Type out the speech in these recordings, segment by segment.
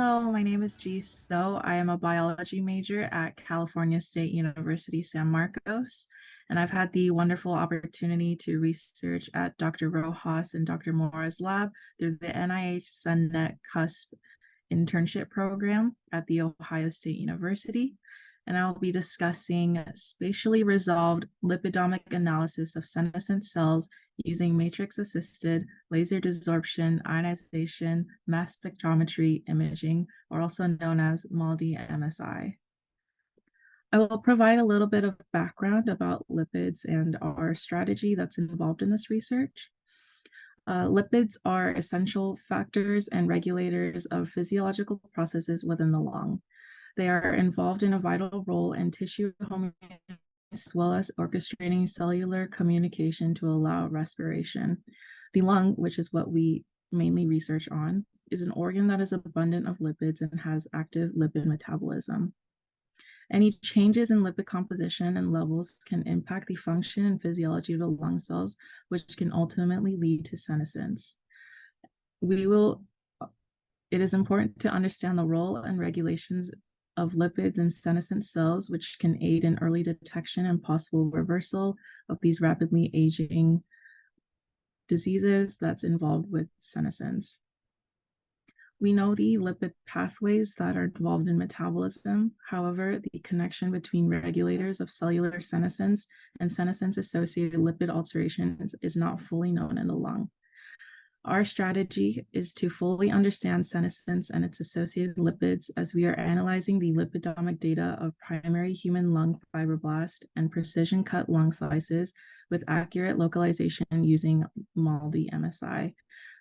Hello, my name is Ji Seo. I am a biology major at California State University, San Marcos, and I've had the wonderful opportunity to research at Dr. Rojas and Dr. Mora's lab through the NIH SenNet CUSP internship program at The Ohio State University. And I'll be discussing spatially resolved lipidomic analysis of senescent cells using matrix-assisted laser desorption, ionization, mass spectrometry imaging, or also known as MALDI-MSI. I will provide a little bit of background about lipids and our strategy that's involved in this research. Lipids are essential factors and regulators of physiological processes within the lung. They are involved in a vital role in tissue homeostasis as well as orchestrating cellular communication to allow respiration. The lung, which is what we mainly research on, is an organ that is abundant of lipids and has active lipid metabolism. Any changes in lipid composition and levels can impact the function and physiology of the lung cells, which can ultimately lead to senescence. It is important to understand the role and regulations of lipids in senescent cells, which can aid in early detection and possible reversal of these rapidly aging diseases that's involved with senescence. We know the lipid pathways that are involved in metabolism. However, the connection between regulators of cellular senescence and senescence-associated lipid alterations is not fully known in the lung. Our strategy is to fully understand senescence and its associated lipids as we are analyzing the lipidomic data of primary human lung fibroblast and precision cut lung slices with accurate localization using MALDI-MSI,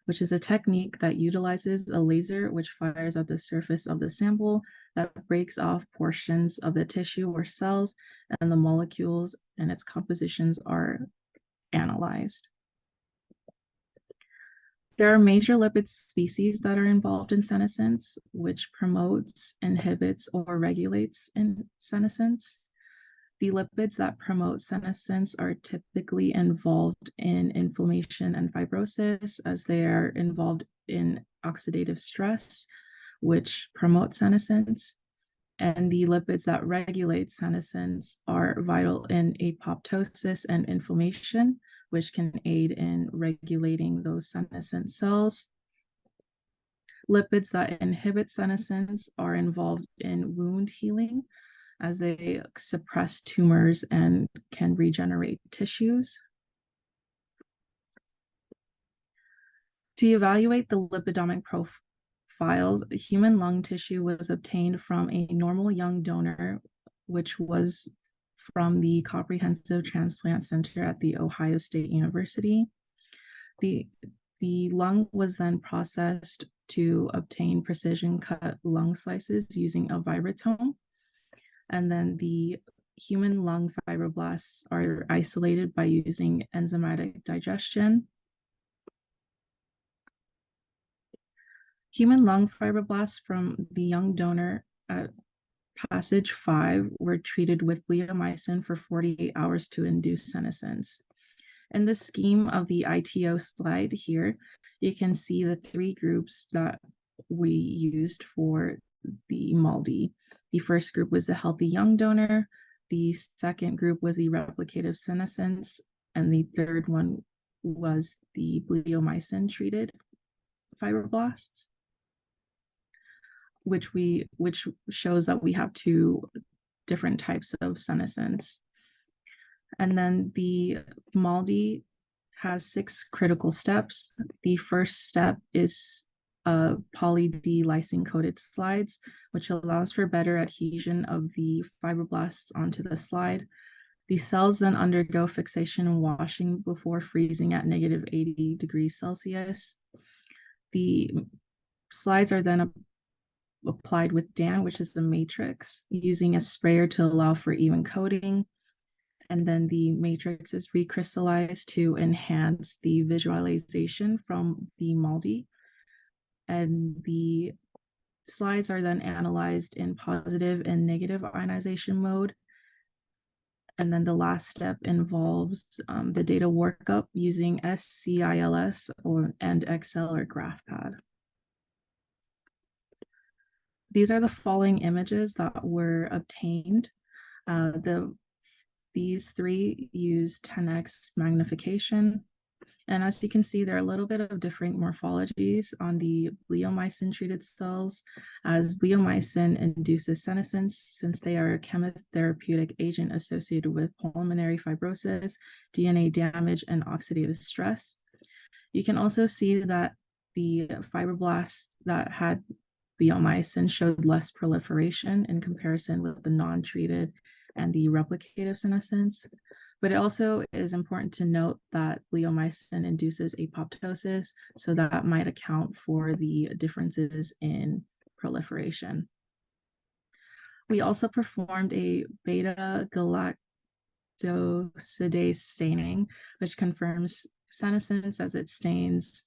which is a technique that utilizes a laser which fires at the surface of the sample that breaks off portions of the tissue or cells, and the molecules and its compositions are analyzed. There are major lipid species that are involved in senescence, which promotes, inhibits, or regulates in senescence. The lipids that promote senescence are typically involved in inflammation and fibrosis, as they are involved in oxidative stress, which promote senescence. And the lipids that regulate senescence are vital in apoptosis and inflammation, which can aid in regulating those senescent cells. Lipids that inhibit senescence are involved in wound healing, as they suppress tumors and can regenerate tissues. To evaluate the lipidomic profiles, human lung tissue was obtained from a normal young donor, which was from the Comprehensive Transplant Center at The Ohio State University. The lung was then processed to obtain precision cut lung slices using a vibratome. And then the human lung fibroblasts are isolated by using enzymatic digestion. Human lung fibroblasts from the young donor at Passage 5 were treated with bleomycin for 48 hours to induce senescence. In the scheme of the ITO slide here, you can see the three groups that we used for the MALDI. The first group was the healthy young donor, the second group was the replicative senescence, and the third one was the bleomycin treated fibroblasts, which shows that we have two different types of senescence. And then the MALDI has 6 critical steps. The first step is poly-D lysine-coated slides, which allows for better adhesion of the fibroblasts onto the slide. The cells then undergo fixation and washing before freezing at negative 80 degrees Celsius. The slides are then applied with DAN, which is the matrix, using a sprayer to allow for even coating. And then the matrix is recrystallized to enhance the visualization from the MALDI. And the slides are then analyzed in positive and negative ionization mode. And then the last step involves the data workup using SCILS and Excel or GraphPad. these are the following images that were obtained. These three use 10x magnification. And as you can see, there are a little bit of different morphologies on the bleomycin-treated cells, as bleomycin induces senescence since they are a chemotherapeutic agent associated with pulmonary fibrosis, DNA damage, and oxidative stress. You can also see that the fibroblasts that had bleomycin showed less proliferation in comparison with the non-treated and the replicative senescence. But it also is important to note that bleomycin induces apoptosis, so that might account for the differences in proliferation. We also performed a beta galactosidase staining, which confirms senescence as it stains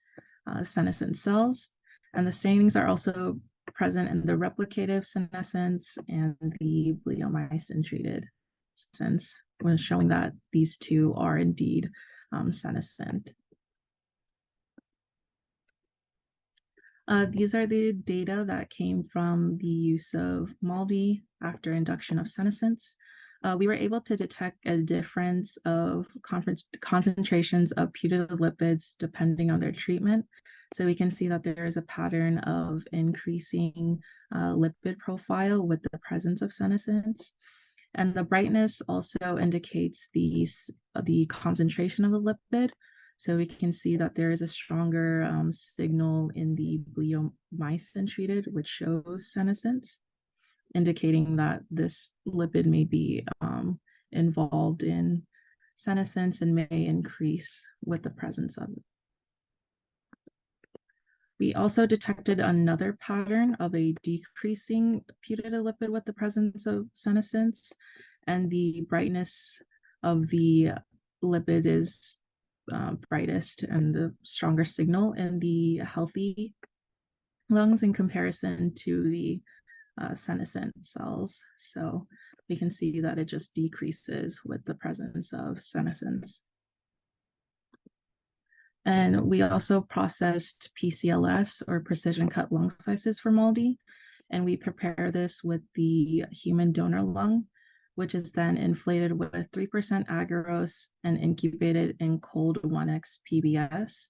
senescent cells. And the stainings are also present in the replicative senescence and the bleomycin treated senescence, when showing that these two are indeed senescent. These are the data that came from the use of MALDI after induction of senescence. We were able to detect a difference of concentrations of putative lipids depending on their treatment. So we can see that there is a pattern of increasing lipid profile with the presence of senescence. And the brightness also indicates the concentration of the lipid. So we can see that there is a stronger signal in the bleomycin treated, which shows senescence, indicating that this lipid may be involved in senescence and may increase with the presence of it. We also detected another pattern of a decreasing putative lipid with the presence of senescence, and the brightness of the lipid is brightest and the stronger signal in the healthy lungs in comparison to the senescent cells. So we can see that it just decreases with the presence of senescence. And we also processed PCLS, or precision cut lung slices, for MALDI. And we prepare this with the human donor lung, which is then inflated with 3% agarose and incubated in cold 1x PBS.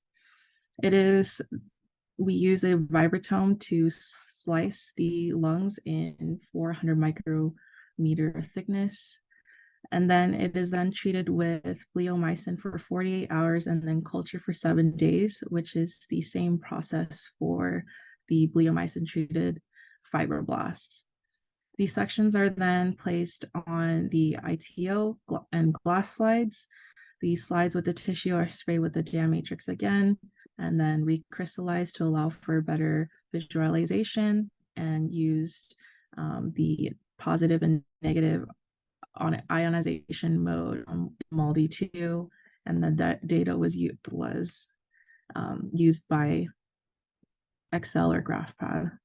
We use a vibratome to slice the lungs in 400 micrometer thickness. And then it is then treated with bleomycin for 48 hours and then culture for 7 days, which is the same process for the bleomycin treated fibroblasts. These sections are then placed on the ITO and glass slides. These slides with the tissue are sprayed with the jam matrix again, and then recrystallized to allow for better visualization, and used the positive and negative on ionization mode on MALDI-2, and then that data was used by Excel or GraphPad.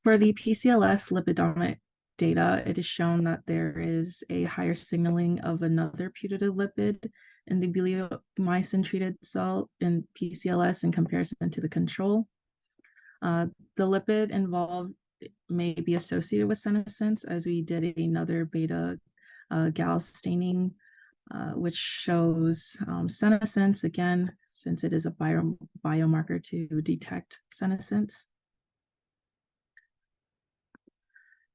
For the PCLS lipidomic data, it is shown that there is a higher signaling of another putative lipid in the bleomycin treated cell in PCLS in comparison to the control. The lipid involved may be associated with senescence, as we did another beta gal staining, which shows senescence again, since it is a biomarker to detect senescence.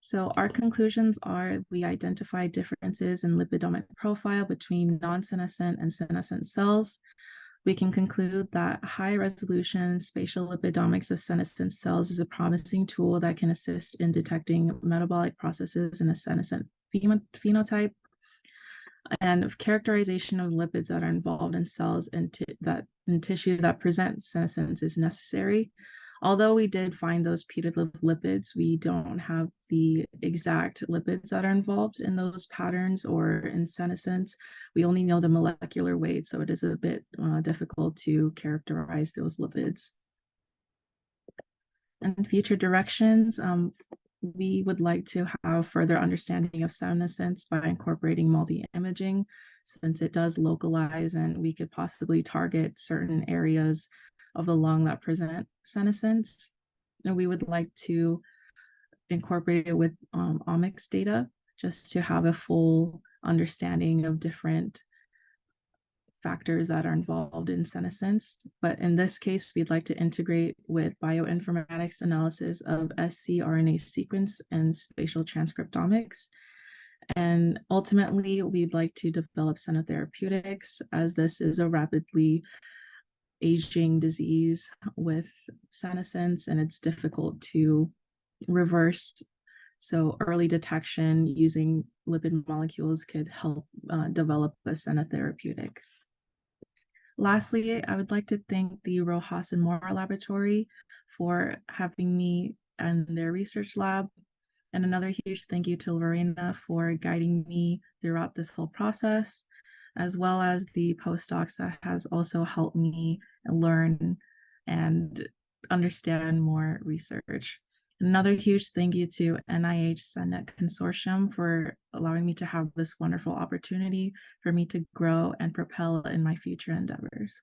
So our conclusions are: we identified differences in lipidomic profile between non-senescent and senescent cells. We can conclude that high resolution spatial lipidomics of senescent cells is a promising tool that can assist in detecting metabolic processes in a senescent phenotype, and characterization of lipids that are involved in cells and in tissue that present senescence is necessary. Although we did find those putative lipids, we don't have the exact lipids that are involved in those patterns or in senescence. We only know the molecular weight, so it is a bit difficult to characterize those lipids. And future directions, we would like to have further understanding of senescence by incorporating MALDI imaging, since it does localize, and we could possibly target certain areas of the lung that present senescence. and we would like to incorporate it with omics data just to have a full understanding of different factors that are involved in senescence. But in this case, we'd like to integrate with bioinformatics analysis of scRNA sequence and spatial transcriptomics. And ultimately, we'd like to develop xenotherapeutics, as this is a rapidly aging disease with senescence, and it's difficult to reverse. So early detection using lipid molecules could help develop a xenotherapeutic. Lastly, I would like to thank the Rojas and Moore Laboratory for having me in their research lab. And another huge thank you to Lorena for guiding me throughout this whole process, as well as the postdocs that has also helped me learn and understand more research. Another huge thank you to NIH SenNet Consortium for allowing me to have this wonderful opportunity for me to grow and propel in my future endeavors.